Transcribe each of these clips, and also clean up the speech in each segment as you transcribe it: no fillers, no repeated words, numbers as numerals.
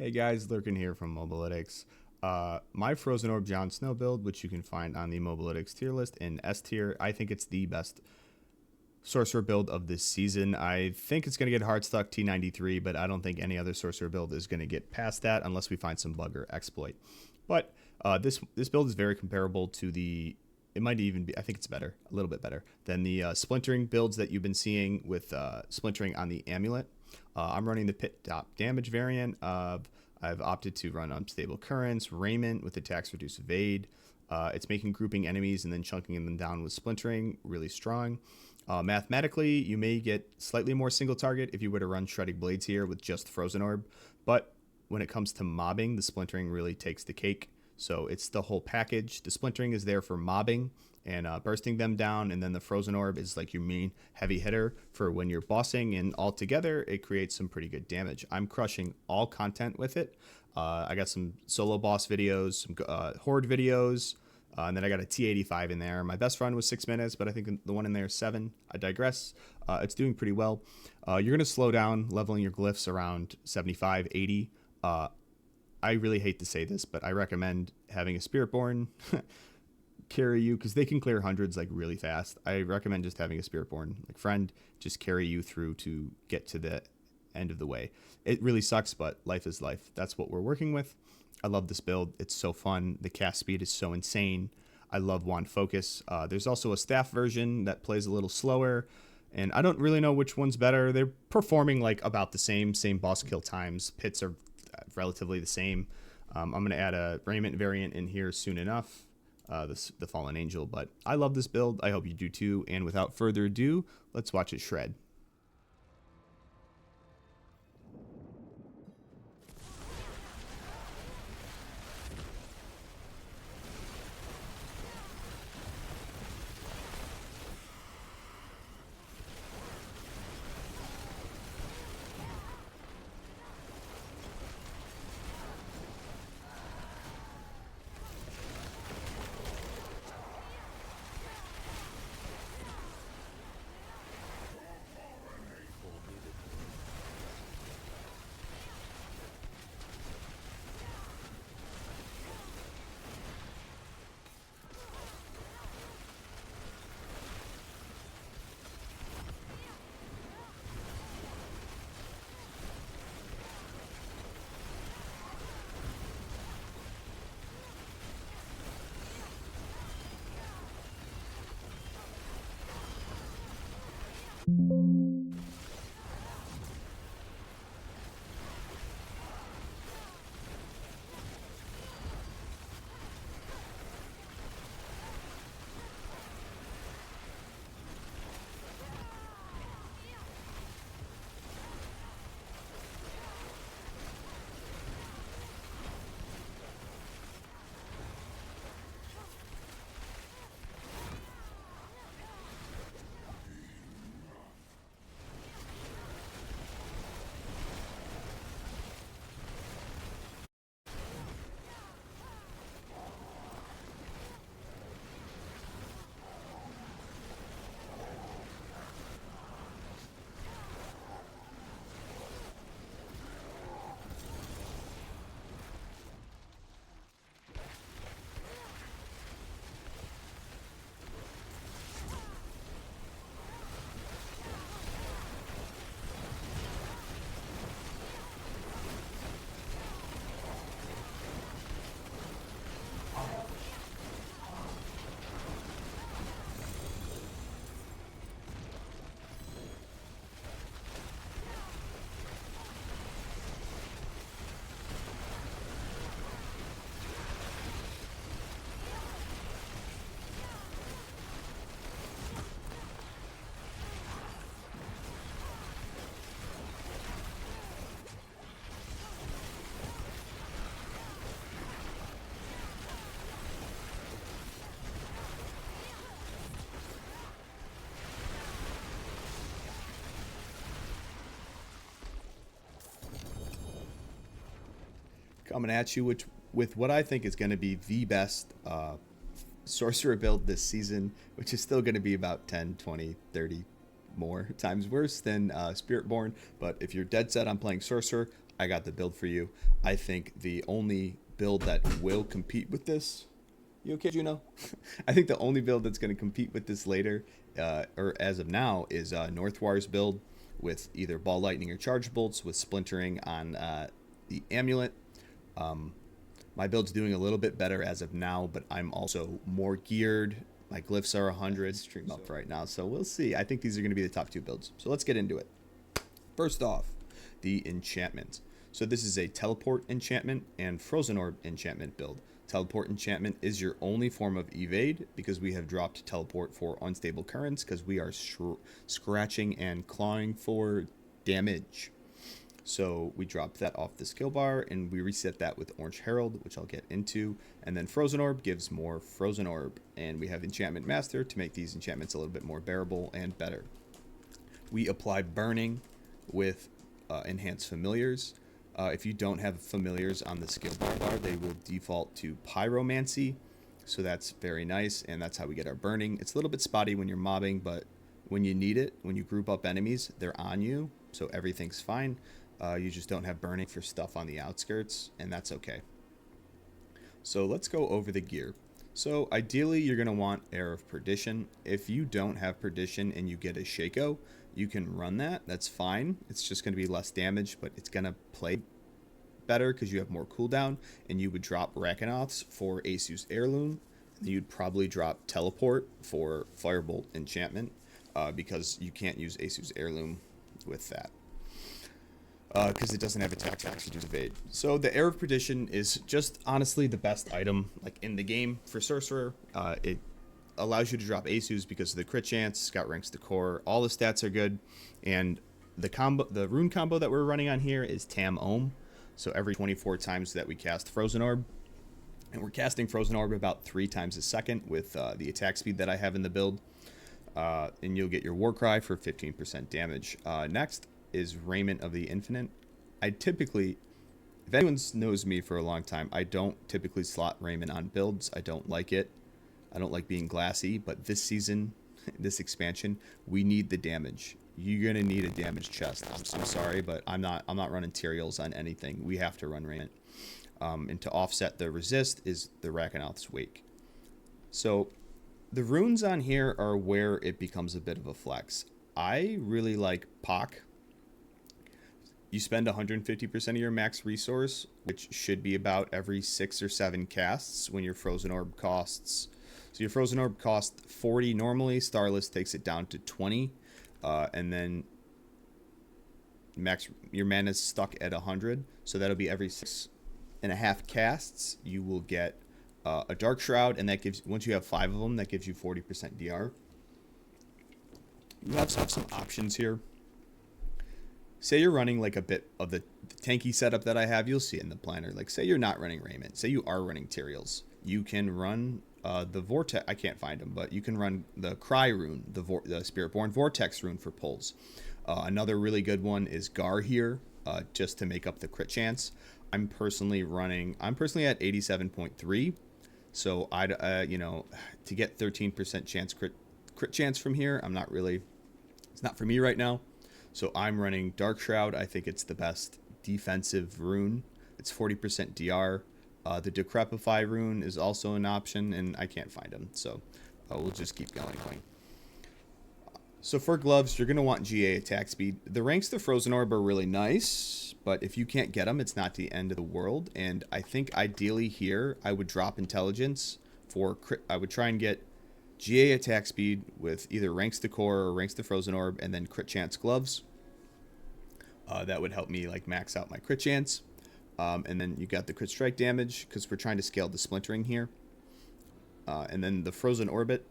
Hey guys, Lurkin here from Mobalytics. My Frozen Orb Jon Snow build, which you can find on the Mobalytics tier list in S tier, I think it's the best Sorcerer build of this season. I think it's going to get hard stuck T93, but I don't think any other Sorcerer build is going to get past that unless we find some bug or exploit. But this build is very comparable to the... It might even be... I think it's better, a little bit better, than the splintering builds that you've been seeing with splintering on the Amulet. I'm running the pit top damage variant of... I've opted to run Unstable Currents, Raiment with attacks reduce evade. It's making grouping enemies and then chunking them down with splintering really strong. Mathematically, you may get slightly more single target if you were to run Shredding Blades here with just Frozen Orb, but when it comes to mobbing, the splintering really takes the cake. So it's the whole package. The splintering is there for mobbing and bursting them down, and then the Frozen Orb is like your main heavy hitter for when you're bossing, and all together it creates some pretty good damage. I'm crushing all content with it. I got some solo boss videos, some Horde videos, and then I got a T85 in there. My best run was 6 minutes, but I think the one in there is 7. I digress. It's doing pretty well. You're going to slow down leveling your glyphs around 75, 80. I really hate to say this, but I recommend having a spiritborn carry you, because they can clear hundreds like really fast. I recommend just having a spiritborn like friend just carry you through to get to the end of the way. It really sucks, but life is life. That's what we're working with. I love this build. It's so fun. The cast speed is so insane. I love Wand Focus. There's also a staff version that plays a little slower, and I don't really know which one's better. They're performing like about the same boss kill times. Pits are relatively the same. I'm going to add a raiment variant in here soon enough, the Fallen Angel, but I love this build. I hope you do too, and without further ado, let's watch it shred. Coming at you with what I think is going to be the best sorcerer build this season, which is still going to be about 10, 20, 30 more times worse than Spiritborn. But if you're dead set on playing sorcerer, I got the build for you. I think the only build that will compete with this, you okay, Juno? I think the only build that's going to compete with this later, or as of now, is Northwar's build with either Ball Lightning or Charge Bolts with Splintering on the Amulet. My build's doing a little bit better as of now, but I'm also more geared. My glyphs are 100 stream up right now, so we'll see. I think these are going to be the top 2 builds. So let's get into it. First off, the enchantment. So this is a teleport enchantment and frozen orb enchantment build. Teleport enchantment is your only form of evade because we have dropped teleport for unstable currents because we are scratching and clawing for damage. So we dropped that off the skill bar and we reset that with Orange Herald, which I'll get into. And then Frozen Orb gives more Frozen Orb. And we have Enchantment Master to make these enchantments a little bit more bearable and better. We apply Burning with Enhanced Familiars. If you don't have familiars on the skill bar, they will default to Pyromancy. So that's very nice, and that's how we get our burning. It's a little bit spotty when you're mobbing, but when you need it, when you group up enemies, they're on you, so everything's fine. You just don't have burning for stuff on the outskirts, and that's okay. So let's go over the gear. So ideally, you're going to want Air of Perdition. If you don't have Perdition and you get a Shaco, you can run that. That's fine. It's just going to be less damage, but it's going to play better because you have more cooldown, and you would drop Rakanoths for Asu's Heirloom. And you'd probably drop Teleport for Firebolt Enchantment because you can't use Asu's Heirloom with that. Because it doesn't have attack to do evade. So the Air of Perdition is just honestly the best item like in the game for Sorcerer. It allows you to drop Asus because of the crit chance, Scout Ranks the core, all the stats are good, and the rune combo that we're running on here is Tam Ohm. So every 24 times that we cast Frozen Orb, and we're casting Frozen Orb about 3 times a second with the attack speed that I have in the build, and you'll get your Warcry for 15% damage. Next is Raiment of the Infinite. I typically, if anyone knows me for a long time, I don't typically slot Raiment on builds. I don't like it. I don't like being glassy, but this season, this expansion, we need the damage. You're gonna need a damage chest. I'm so sorry, but I'm not running Duriels on anything. We have to run Raiment. And to offset the resist is the Rakanoth's Wake. So the runes on here are where it becomes a bit of a flex. I really like Pak. You spend 150% of your max resource, which should be about every 6 or 7 casts when your Frozen Orb costs. So your Frozen Orb costs 40 normally. Starless takes it down to 20. And then your mana is stuck at 100. So that'll be every 6.5 casts. You will get a Dark Shroud, and that gives, once you have 5 of them, that gives you 40% DR. You have some options here. Say you're running like a bit of the tanky setup that I have, you'll see it in the planner. Like say you're not running Raiment, say you are running Duriels. You can run the Vortex, I can't find them, but you can run the Cry rune, the Spiritborn Vortex rune for pulls. Another really good one is Gar here, just to make up the crit chance. I'm personally at 87.3, so I'd, to get 13% chance crit chance from here, it's not for me right now. So I'm running Dark Shroud. I think it's the best defensive rune. It's 40% DR. The Decrepify rune is also an option, and I can't find them. So we'll just keep going. So for gloves, you're going to want GA attack speed. The ranks to Frozen Orb are really nice, but if you can't get them, it's not the end of the world. And I think ideally here, I would drop Intelligence for crit. I would try and get GA attack speed with either ranks to core or ranks to Frozen Orb, and then crit chance gloves. That would help me like max out my crit chance. And then you got the crit strike damage because we're trying to scale the splintering here. And then the Frozen Orbit,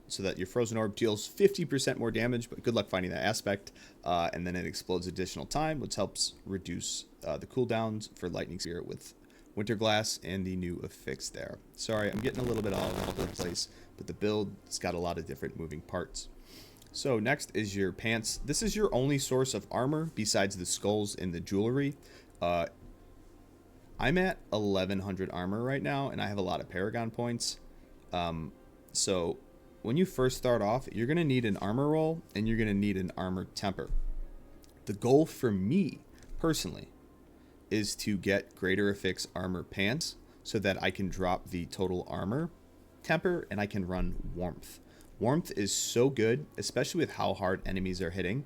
so that your Frozen Orb deals 50% more damage, but good luck finding that aspect. And then it explodes additional time, which helps reduce the cooldowns for Lightning Spear with Winter Glass and the new affix there. Sorry, I'm getting a little bit all over the place, but the build's got a lot of different moving parts. So next is your pants. This is your only source of armor besides the skulls and the jewelry. I'm at 1100 armor right now, and I have a lot of Paragon points. So when you first start off, you're going to need an armor roll, and you're going to need an armor temper. The goal for me, personally, is to get greater affix armor pants so that I can drop the total armor temper and I can run warmth. Warmth is so good, especially with how hard enemies are hitting.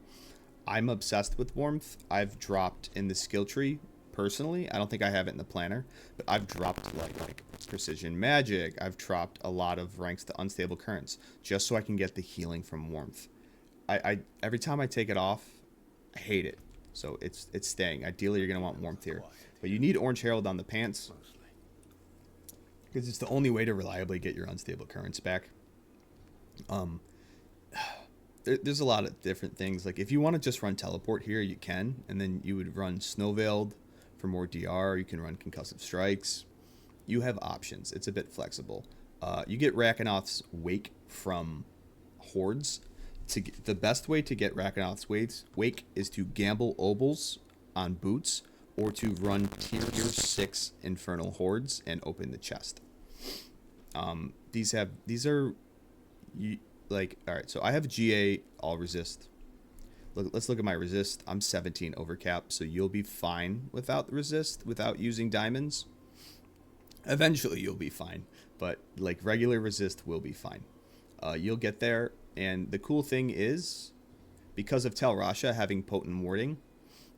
I'm obsessed with warmth. I've dropped in the skill tree personally. I don't think I have it in the planner, but I've dropped like precision magic. I've dropped a lot of ranks to unstable currents just so I can get the healing from warmth. I every time I take it off, I hate it. So it's staying. Ideally, you're gonna want warmth here, but you need Orange Herald on the pants because it's the only way to reliably get your unstable currents back. There's a lot of different things. Like if you want to just run teleport here, you can, and then you would run Snow Veiled for more DR. You can run Concussive Strikes. You have options. It's a bit flexible. You get Rakanoth's Wake from Hordes. The best way to get Rakanoth's Wake is to gamble Obols on boots or to run tier 6 Infernal Hordes and open the chest. These are like, all right, so I have GA all resist. Let's look at my resist. I'm 17 overcap, so you'll be fine without the resist, without using diamonds. Eventually you'll be fine, but like regular resist will be fine. You'll get there, and the cool thing is, because of Tal Rasha having potent warding,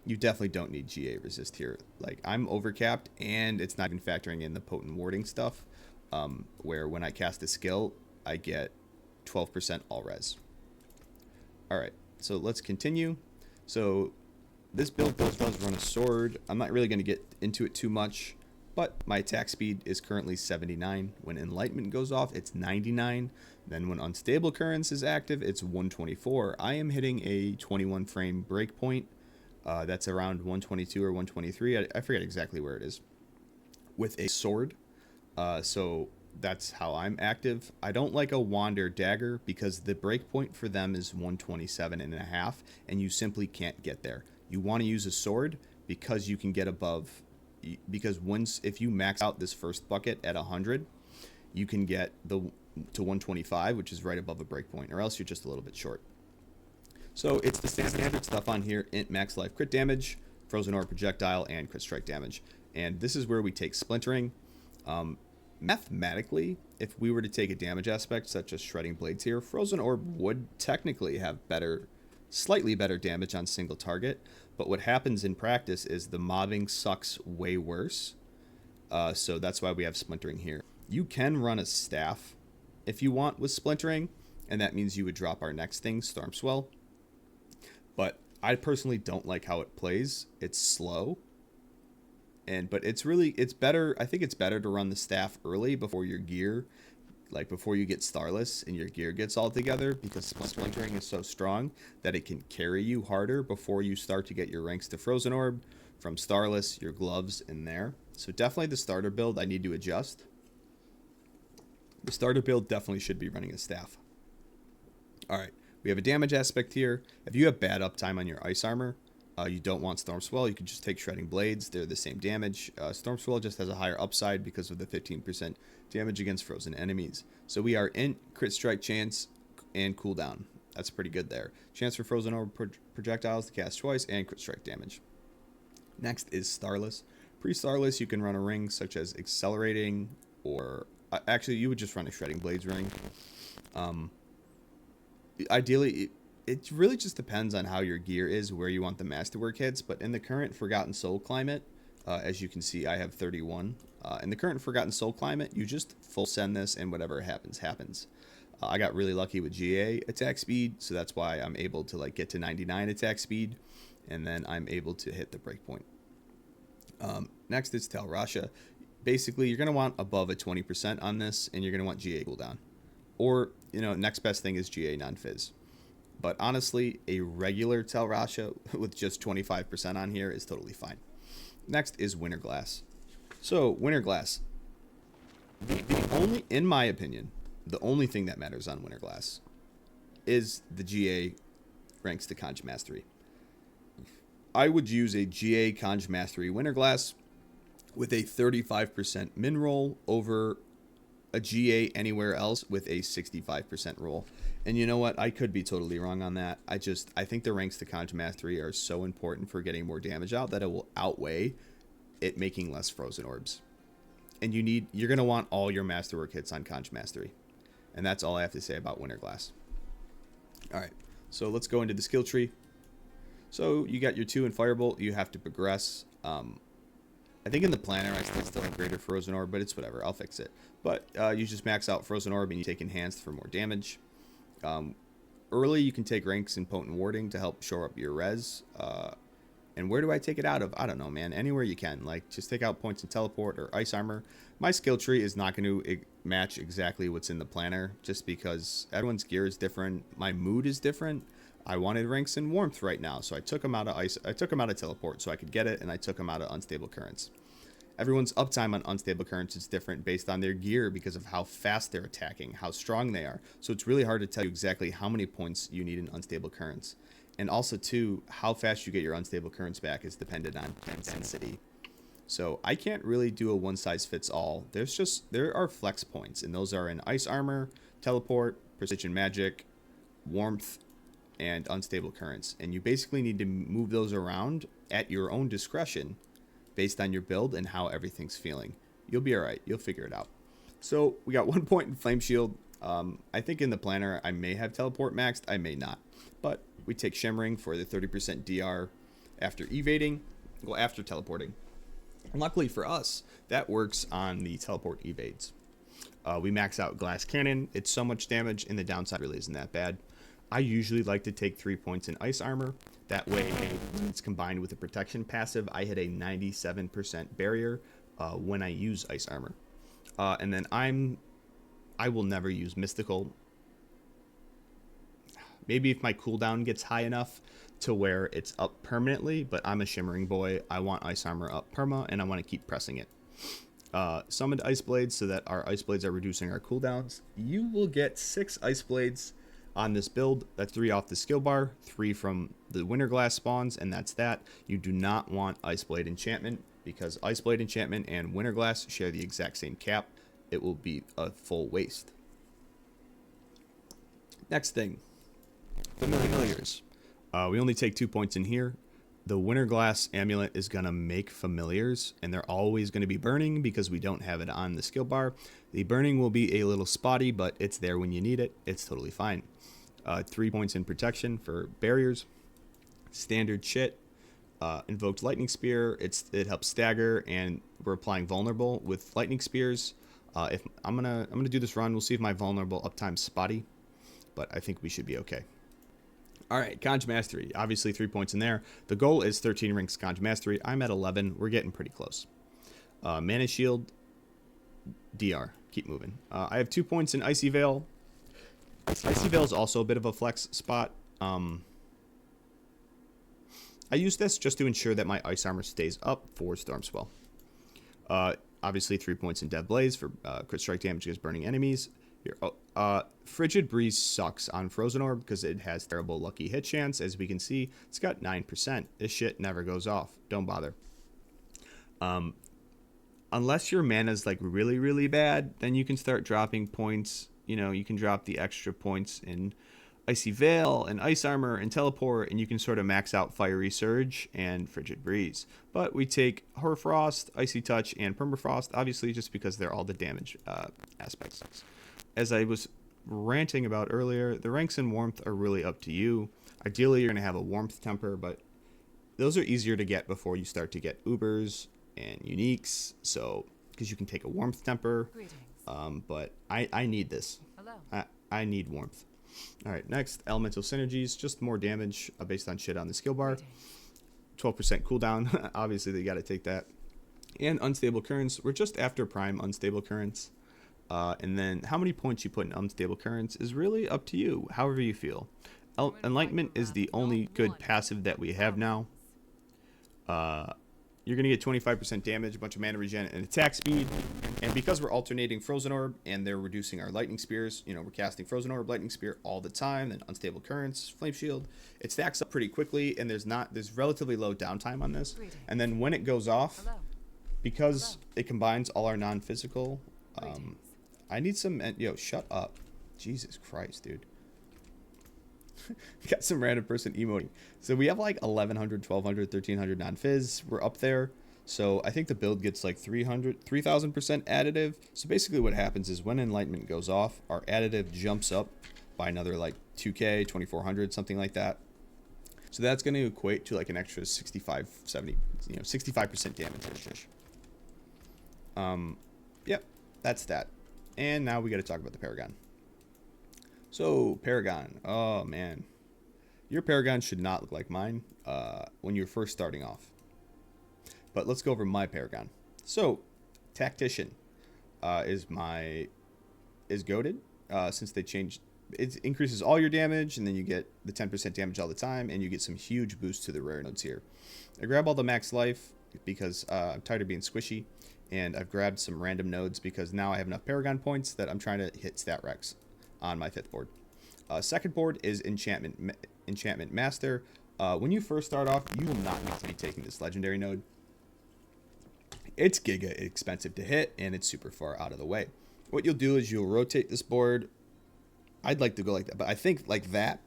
you definitely don't need GA resist here. Like, I'm overcapped, and it's not even factoring in the potent warding stuff, where when I cast a skill, I get 12% all res. Alright, so let's continue. So this build does run a sword. I'm not really going to get into it too much, but my attack speed is currently 79. When Enlightenment goes off, it's 99. Then when Unstable Currents is active, it's 124. I am hitting a 21 frame breakpoint. That's around 122 or 123. I forget exactly where it is. With a sword. So that's how I'm active. I don't like a wand or dagger because the breakpoint for them is 127.5, and you simply can't get there. You want to use a sword because you can get above, because if you max out this first bucket at 100, you can get to 125, which is right above a breakpoint, or else you're just a little bit short. So it's the standard stuff on here: int max life crit damage, frozen orb projectile, and crit strike damage. And this is where we take splintering. Mathematically, if we were to take a damage aspect such as shredding blades here, frozen orb would technically have slightly better damage on single target, but what happens in practice is the mobbing sucks way worse. So that's why we have splintering here. You can run a staff if you want with splintering, and that means you would drop our next thing, Storm Swell. But I personally don't like how it plays. It's slow. But it's better. I think it's better to run the staff early before your gear, like before you get Starless and your gear gets all together, because splintering is so strong that it can carry you harder before you start to get your ranks to Frozen Orb, from Starless, your gloves in there. So definitely the starter build I need to adjust. The starter build definitely should be running a staff. All right, we have a damage aspect here. If you have bad uptime on your ice armor, you don't want Storm Swell, you can just take Shredding Blades. They're the same damage. Storm Swell just has a higher upside because of the 15% damage against frozen enemies. So we are in crit strike chance and cooldown. That's pretty good there. Chance for frozen orb projectiles to cast twice and crit strike damage. Next is Starless. Pre-Starless, you can run a ring such as Accelerating, or actually you would just run a Shredding Blades ring. Ideally, it really just depends on how your gear is, where you want the masterwork hits. But in the current Forgotten Soul climate, as you can see, I have 31. In the current Forgotten Soul climate, you just full send this, and whatever happens, happens. I got really lucky with GA attack speed, so that's why I'm able to like get to 99 attack speed, and then I'm able to hit the breakpoint. Next is Tal Rasha. Basically, you're going to want above a 20% on this, and you're going to want GA cooldown. Or, next best thing is GA non-fizz. But honestly, a regular Tal Rasha with just 25% on here is totally fine. Next is Winterglass. So, Winterglass. In my opinion, the only thing that matters on Winterglass is the GA ranks to Conj Mastery. I would use a GA Conj Mastery Winterglass with a 35% min roll over a GA anywhere else with a 65% roll. And you know what? I could be totally wrong on that. I think the ranks to Conj Mastery are so important for getting more damage out that it will outweigh it making less frozen orbs. And you're going to want all your masterwork hits on Conch Mastery. And that's all I have to say about Winterglass. All right, so let's go into the skill tree. So you got your 2 in Firebolt. You have to progress. I think in the planner I still have Greater Frozen Orb, but it's whatever. I'll fix it. But you just max out Frozen Orb and you take Enhanced for more damage. Early you can take ranks in Potent Warding to help shore up your res. And where do I take it out of? I don't know, man. Anywhere you can. Like, just take out points in Teleport or Ice Armor. My skill tree is not going to match exactly what's in the planner, just because everyone's gear is different. My mood is different. I wanted ranks in Warmth right now, so I took them out of Ice. I took them out of Teleport so I could get it, and I took them out of Unstable Currents. Everyone's uptime on Unstable Currents is different based on their gear because of how fast they're attacking, how strong they are. So it's really hard to tell you exactly how many points you need in Unstable Currents. And also, too, how fast you get your Unstable Currents back is dependent on density. So I can't really do a one-size-fits-all. There are flex points, and those are in Ice Armor, Teleport, Precision Magic, Warmth, and Unstable Currents. And you basically need to move those around at your own discretion based on your build and how everything's feeling. You'll be all right. You'll figure it out. So we got 1 point in Flame Shield. I think in the planner I may have Teleport maxed. I may not. But we take Shimmering for the 30% DR after evading, well, after teleporting. And luckily for us, that works on the teleport evades. We max out Glass Cannon. It's so much damage, and the downside really isn't that bad. I usually like to take 3 points in Ice Armor. That way, when it's combined with the Protection passive, I hit a 97% barrier when I use Ice Armor. And then I will never use Mystical. Maybe if my cooldown gets high enough to where it's up permanently, but I'm a Shimmering boy. I want Ice Armor up perma, and I want to keep pressing it. Summoned Ice Blades so that our Ice Blades are reducing our cooldowns. You will get 6 Ice Blades on this build. That's 3 off the skill bar, 3 from the Winterglass spawns, and that's that. You do not want Ice Blade Enchantment, because Ice Blade Enchantment and Winterglass share the exact same cap. It will be a full waste. Next thing. Familiars. We only take 2 points in here. The Winterglass Amulet is going to make familiars, and they're always going to be burning because we don't have it on the skill bar. The burning will be a little spotty, but it's there when you need it. It's totally fine. 3 points in protection for barriers. Standard shit. Invoked Lightning Spear. It helps stagger, and we're applying vulnerable with Lightning Spears. If I'm gonna do this run, we'll see if my vulnerable uptime's spotty, but I think we should be okay. All right, Conch Mastery. Obviously 3 points in there. The goal is 13 ranks Conch Mastery. I'm at 11. We're getting pretty close. Mana Shield, DR. Keep moving. I have 2 points in Icy Veil. Icy Veil is also a bit of a flex spot. I use this just to ensure that my Ice Armor stays up for Storm Swell. Obviously 3 points in Death Blaze for crit strike damage against burning enemies. Here, Frigid Breeze sucks on Frozen Orb because it has terrible lucky hit chance. As we can see, it's got 9%. This shit never goes off. Don't bother. Unless your mana's like really, really bad, then you can start dropping points. You know, you can drop the extra points in Icy Veil and Ice Armor and Teleport, and you can sort of max out Fiery Surge and Frigid Breeze. But we take Hoarfrost, Icy Touch, and Permafrost, obviously just because they're all the damage aspects. As I was ranting about earlier, the ranks in Warmth are really up to you. Ideally, you're going to have a Warmth temper, but those are easier to get before you start to get Ubers and Uniques, so because you can take a Warmth temper. But I need this. I need Warmth. All right, next, Elemental Synergies, just more damage based on shit on the skill bar. 12% cooldown, obviously they got to take that. And Unstable Currents, we're just after Prime Unstable Currents. And then how many points you put in Unstable Currents is really up to you, however you feel. Enlightenment is the only good passive that we have now. You're going to get 25% damage, a bunch of mana regen, and attack speed. And because we're alternating Frozen Orb and they're reducing our Lightning Spears, you know, we're casting Frozen Orb, Lightning Spear all the time, then Unstable Currents, Flame Shield. It stacks up pretty quickly, and there's relatively low downtime on this. And then when it goes off, because it combines all our non-physical, I need some... Yo, shut up. Jesus Christ, dude. Got some random person emoting. So we have like 1100, 1200, 1300 non-fizz. We're up there. So I think the build gets like 3,000% additive. So basically what happens is when Enlightenment goes off, our additive jumps up by another like 2k, 2,400, something like that. So that's going to equate to like an extra 65, 70, 65% damage. Yep, that's that. And now we got to talk about the Paragon. So Paragon, oh man, your Paragon should not look like mine when you're first starting off. But let's go over my Paragon. So Tactician is goated since they changed. It increases all your damage, and then you get the 10% damage all the time, and you get some huge boosts to the rare nodes here. I grab all the max life because I'm tired of being squishy, and I've grabbed some random nodes because now I have enough Paragon points that I'm trying to hit stat recs on my 5th board. Second board is Enchantment Master. When you first start off, you will not need to be taking this legendary node. It's giga expensive to hit, and it's super far out of the way. What you'll do is you'll rotate this board. I'd like to go like that, but I think like that,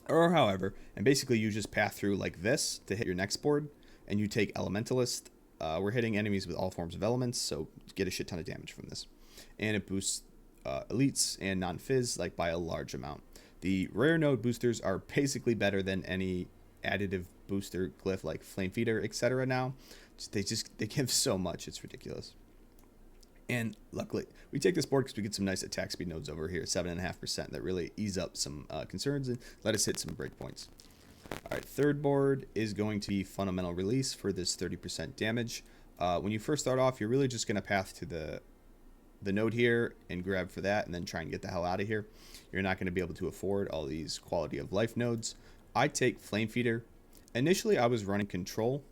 or however, and basically you just path through like this to hit your next board, and you take Elementalist. We're hitting enemies with all forms of elements, so get a shit ton of damage from this. And it boosts elites and non-fizz like by a large amount. The rare node boosters are basically better than any additive booster glyph like Flame Feeder, etc. now. They give so much, it's ridiculous. And luckily, we take this board because we get some nice attack speed nodes over here, 7.5%, that really ease up some concerns and let us hit some breakpoints. All right, third board is going to be Fundamental Release for this 30% damage. When you first start off, you're really just going to path to the node here and grab for that and then try and get the hell out of here. You're not going to be able to afford all these quality of life nodes. I take Flame Feeder. Initially, I was running Control.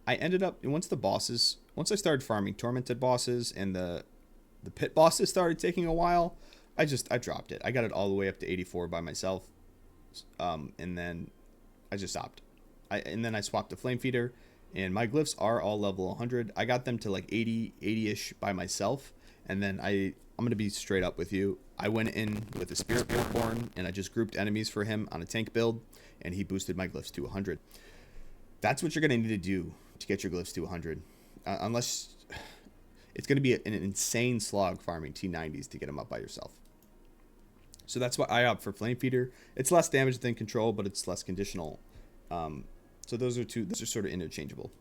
I ended up, once I started farming Tormented bosses and the pit bosses started taking a while, I dropped it. I got it all the way up to 84 by myself, and then I just stopped. And then I swapped to Flame Feeder, and my glyphs are all level 100. I got them to like 80-ish by myself, and then I'm going to be straight up with you. I went in with the Spiritborn, and I just grouped enemies for him on a tank build, and he boosted my glyphs to 100. That's what you're going to need to do to get your glyphs to 100. Unless it's going to be an insane slog farming T90s to get them up by yourself. So that's why I opt for Flame Feeder. It's less damage than Control, but it's less conditional. So those are sort of interchangeable.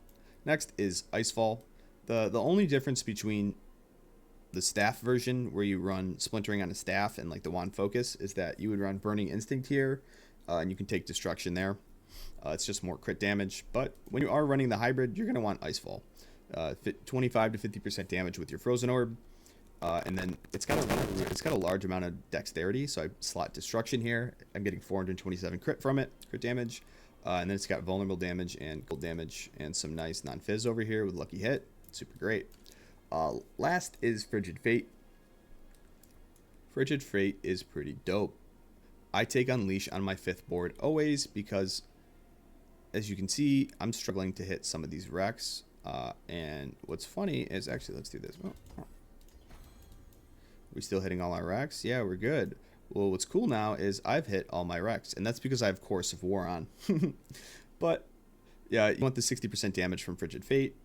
Next is Icefall. The only difference between the staff version, where you run Splintering on a staff and like the wand focus, is that you would run Burning Instinct here, and you can take Destruction there. It's just more crit damage. But when you are running the hybrid, you're going to want Icefall. 25 to 50% damage with your Frozen Orb. And then it's got a large amount of dexterity, so I slot Destruction here. I'm getting 427 crit from it, crit damage. And then it's got vulnerable damage and cold damage and some nice non-fizz over here with Lucky Hit. Super great. Last is Frigid Fate. Frigid Fate is pretty dope. I take Unleash on my 5th board always because, as you can see, I'm struggling to hit some of these wrecks. And what's funny is, actually, let's do this. Are we still hitting all our wrecks? Yeah, we're good. Well, what's cool now is I've hit all my wrecks, and that's because I have Chorus of War on. But, yeah, you want the 60% damage from Frigid Fate.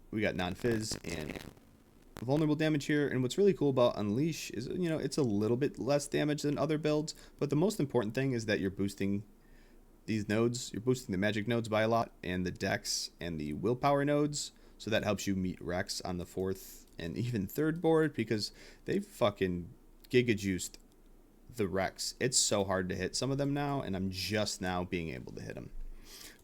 We got non-fizz and vulnerable damage here. And what's really cool about Unleash is, it's a little bit less damage than other builds. But the most important thing is that you're boosting these nodes. You're boosting the magic nodes by a lot, and the dex and the willpower nodes. So that helps you meet Rex on the 4th and even 3rd board, because they've fucking giga juiced the Rex. It's so hard to hit some of them now, and I'm just now being able to hit them.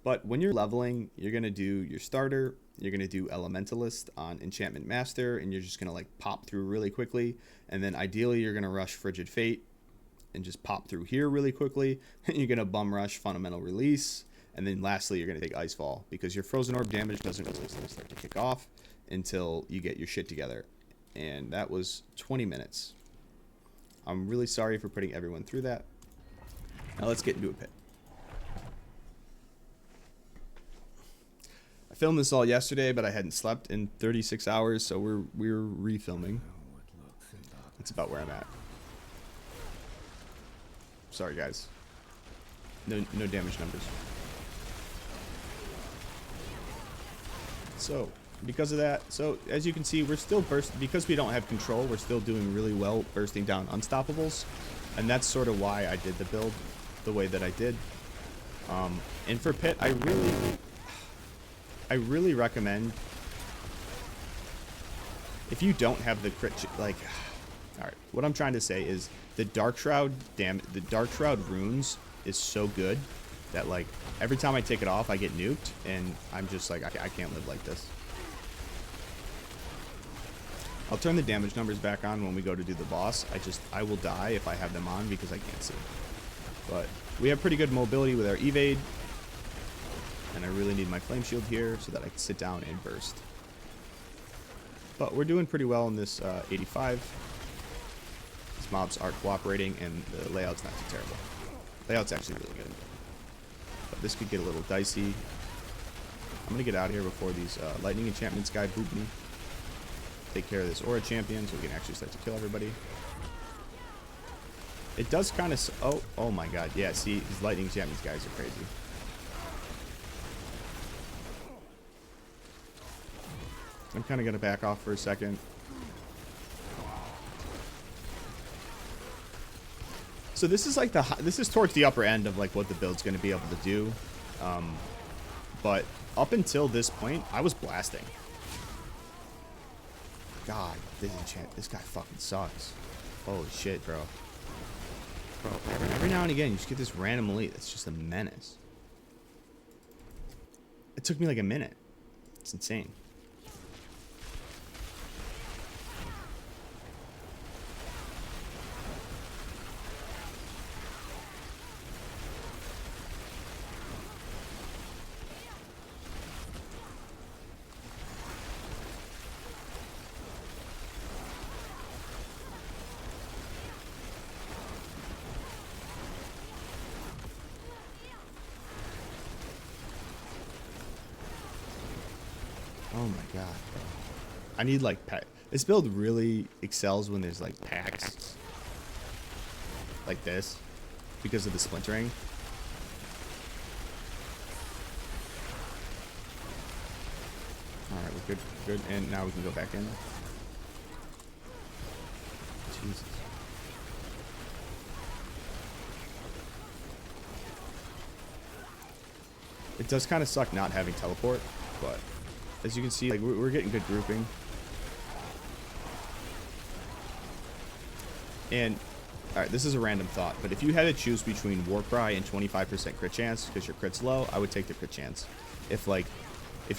But when you're leveling, you're going to do your starter, you're going to do Elementalist on Enchantment Master, and you're just going to like pop through really quickly. And then ideally you're going to rush Frigid Fate and just pop through here really quickly. And you're going to bum rush Fundamental Release. And then lastly, you're going to take Icefall, because your Frozen Orb damage doesn't really start to kick off until you get your shit together. And that was 20 minutes. I'm really sorry for putting everyone through that. Now let's get into a pit. I filmed this all yesterday, but I hadn't slept in 36 hours, so we're refilming. That's about where I'm at. Sorry, guys. No damage numbers. So because of that, so as you can see, we're still because we don't have control, we're still doing really well bursting down unstoppables, and that's sort of why I did the build the way that I did. And for pit, I really recommend, if you don't have the crit, like, all right, what I'm trying to say is the Dark Shroud runes is so good that, like, every time I take it off, I get nuked, and I'm just like, I can't live like this. I'll turn the damage numbers back on when we go to do the boss. I will die if I have them on because I can't see. But we have pretty good mobility with our evade, and I really need my flame shield here so that I can sit down and burst. But we're doing pretty well in this 85. These mobs are cooperating, and the layout's not too terrible. Layout's actually really good. But this could get a little dicey. I'm going to get out of here before these lightning enchantments guy boot me. Take care of this aura champion so we can actually start to kill everybody. It does kind of... Oh my god. Yeah, see, these lightning enchantments guys are crazy. I'm kind of going to back off for a second. So this is like this is towards the upper end of like what the build's going to be able to do. But up until this point, I was blasting. God, this guy fucking sucks. Holy shit, bro. Bro, every now and again, you just get this random elite that's just a menace. It took me like a minute. It's insane. Oh my god, bro. I need like this build really excels when there's like packs like this because of the splintering. Alright, we're good, and now we can go back in. Jesus. It does kind of suck not having teleport, but as you can see, like we're getting good grouping. And alright, this is a random thought, but if you had to choose between Warcry and 25% crit chance because your crit's low, I would take the crit chance. If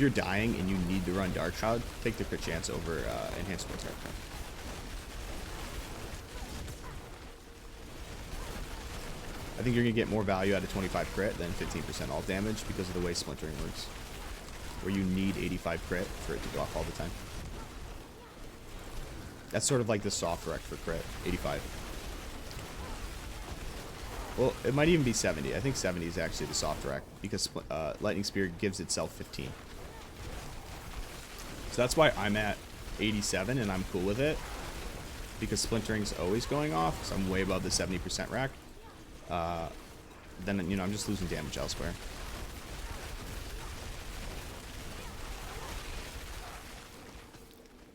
you're dying and you need to run Dark Shroud, take the crit chance over enhanced sports character. I think you're gonna get more value out of 25 crit than 15% all damage because of the way splintering works, where you need 85 crit for it to go off all the time. That's sort of like the soft rec for crit, 85. Well, it might even be 70. I think 70 is actually the soft rec because Lightning Spear gives itself 15. So that's why I'm at 87 and I'm cool with it, because splintering's always going off, so I'm way above the 70% rack. Then, you know, I'm just losing damage elsewhere.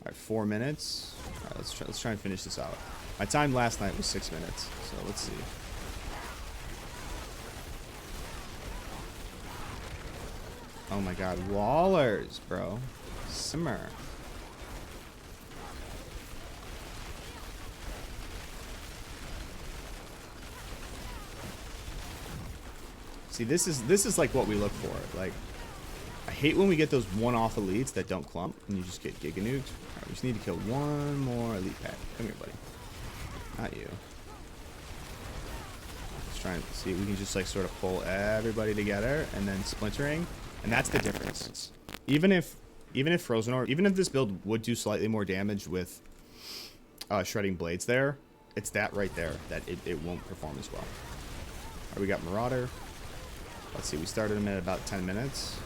Alright, 4 minutes. Alright, let's try and finish this out. My time last night was 6 minutes, so let's see. Oh my god, wallers, bro. Simmer. See, this is like what we look for. Like, I hate when we get those one-off elites that don't clump and you just get giga nuked. Alright, we just need to kill one more elite pack. Come here, buddy. Not you. Let's try and see if we can just like sort of pull everybody together and then splintering. And that's the difference. Even if Frozen Orb, even if this build would do slightly more damage with shredding blades there, it's that right there that it won't perform as well. Alright, we got Marauder. Let's see, we started him at about 10 minutes.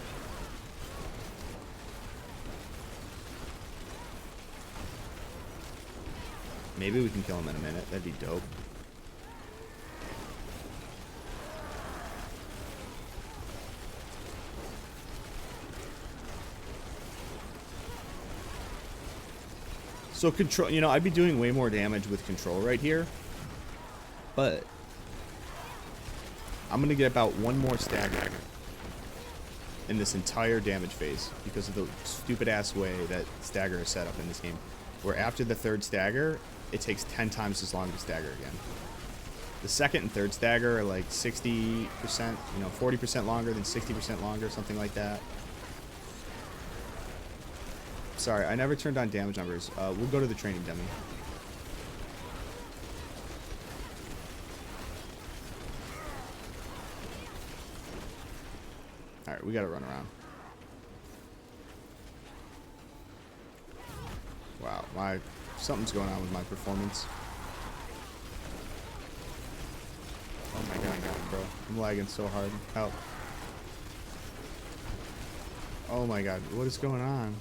Maybe we can kill him in a minute. That'd be dope. So control, you know, I'd be doing way more damage with control right here, but I'm gonna get about one more stagger in this entire damage phase because of the stupid ass way that stagger is set up in this game, where after the third stagger, it takes 10 times as long to stagger again. The second and third stagger are like 60%, you know, 40% longer than 60% longer, something like that. Sorry, I never turned on damage numbers. We'll go to the training dummy. Alright, we gotta run around. Wow, something's going on with my performance. Oh my god, bro. I'm lagging so hard. Help. Oh my god, what is going on?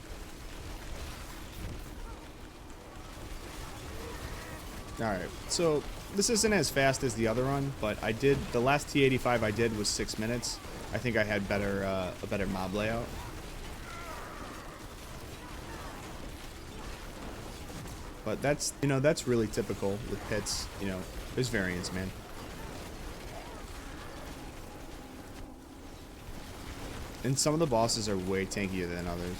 Alright, so this isn't as fast as the other run, but I did, the last T85 I did was 6 minutes. I think I had a better mob layout. But that's, you know, that's really typical with pits. You know, there's variance, man. And some of the bosses are way tankier than others.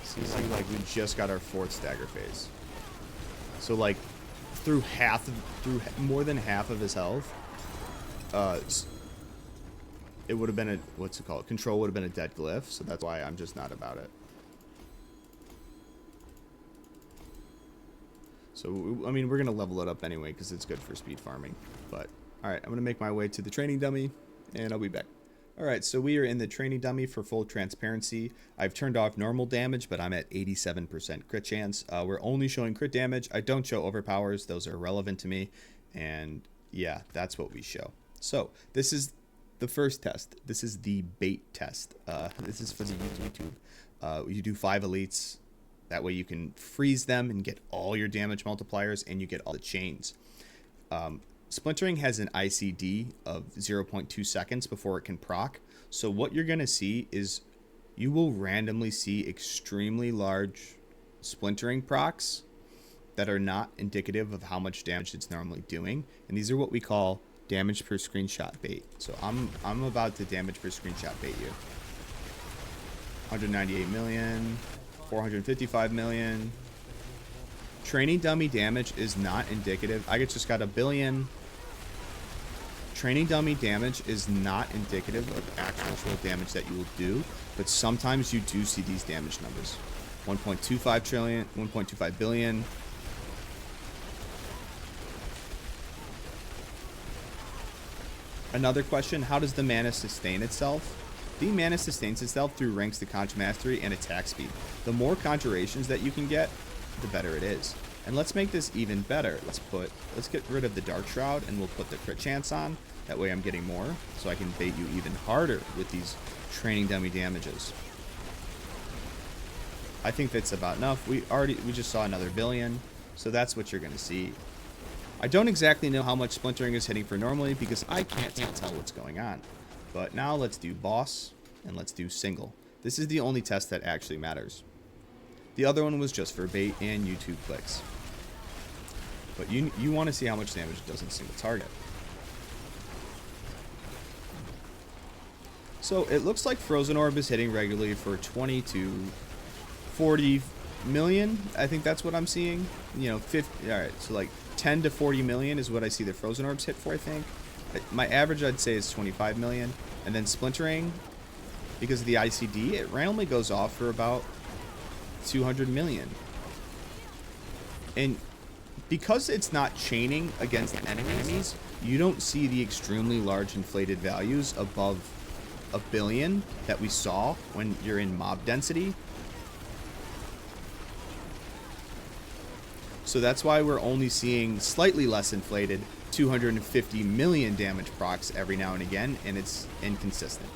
See, like we just got our 4th stagger phase. So like through more than half of his health, it would have been a, what's it called? Control would have been a dead glyph, so that's why I'm just not about it. So, I mean, we're going to level it up anyway because it's good for speed farming. But, alright, I'm going to make my way to the training dummy, and I'll be back. Alright, so we are in the training dummy for full transparency. I've turned off normal damage, but I'm at 87% crit chance. We're only showing crit damage. I don't show overpowers. Those are irrelevant to me. And, yeah, that's what we show. So, this is the first test. This is the bait test. This is for the YouTube. You do 5 elites. That way you can freeze them and get all your damage multipliers, and you get all the chains. Splintering has an ICD of 0.2 seconds before it can proc. So what you're going to see is you will randomly see extremely large splintering procs that are not indicative of how much damage it's normally doing. And these are what we call damage per screenshot bait. So I'm about to damage per screenshot bait you. 198 million, 455 million. Training dummy damage is not indicative. I just got 1 billion. Training dummy damage is not indicative of actual damage that you will do, but sometimes you do see these damage numbers. 1.25 trillion, 1.25 billion. Another question, how does the mana sustain itself? The mana sustains itself through ranks to Conjure Mastery and attack speed. The more conjurations that you can get, the better it is. And let's make this even better. Let's get rid of the Dark Shroud, and we'll put the crit chance on. That way I'm getting more, so I can bait you even harder with these training dummy damages. I think that's about enough. We just saw another 1 billion, so that's what you're going to see. I don't exactly know how much splintering is hitting for normally because I can't tell what's going on. But now let's do boss, and let's do single. This is the only test that actually matters. The other one was just for bait and YouTube clicks. But you want to see how much damage it does in a single target. So it looks like Frozen Orb is hitting regularly for 20 to 40 million. I think that's what I'm seeing. You know, 50. All right, so like 10 to 40 million is what I see the Frozen Orbs hit for, I think. My average, I'd say, is 25 million. And then splintering, because of the ICD, it randomly goes off for about 200 million. And because it's not chaining against enemies, you don't see the extremely large inflated values above 1 billion that we saw when you're in mob density. So that's why we're only seeing slightly less inflated 250 million damage procs every now and again, and it's inconsistent.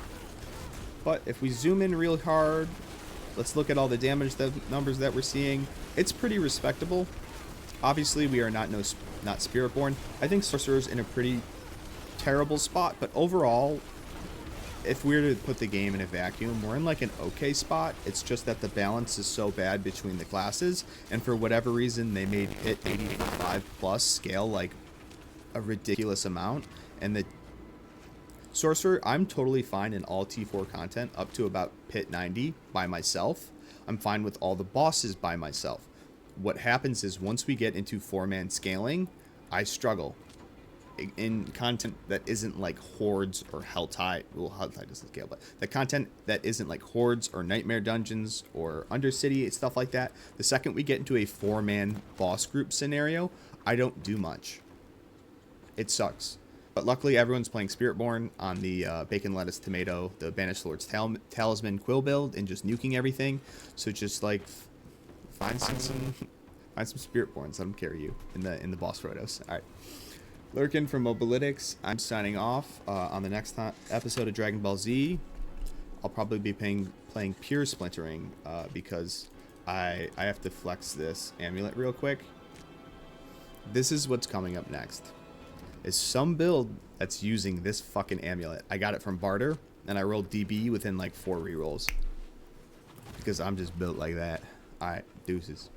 But if we zoom in real hard, let's look at all the damage numbers that we're seeing. It's pretty respectable. Obviously, we are not spiritborn. I think Sorcerer's in a pretty terrible spot, but overall, if we were to put the game in a vacuum, we're in like an okay spot. It's just that the balance is so bad between the classes, and for whatever reason, they made hit 85 plus scale like a ridiculous amount. And the Sorcerer, I'm totally fine in all T4 content up to about pit 90 by myself. I'm fine with all the bosses by myself. What happens is once we get into 4-man scaling, I struggle. In content that isn't like Hordes or Helltide, well, Helltide doesn't scale, but the content that isn't like Hordes or Nightmare Dungeons or Undercity, stuff like that, the second we get into a 4-man boss group scenario, I don't do much. It sucks. But luckily, everyone's playing Spiritborn on the Bacon, Lettuce, Tomato, the Banished Lord's Talisman Quill build, and just nuking everything. So just like find some Spiritborns. Let them carry you in the boss photos. All right. Lurkin from Mobalytics. I'm signing off on the next episode of Dragon Ball Z. I'll probably be playing Pure Splintering because I have to flex this amulet real quick. This is what's coming up next. Is some build that's using this fucking amulet. I got it from barter, and I rolled DB within like 4 rerolls. Because I'm just built like that. Alright, deuces.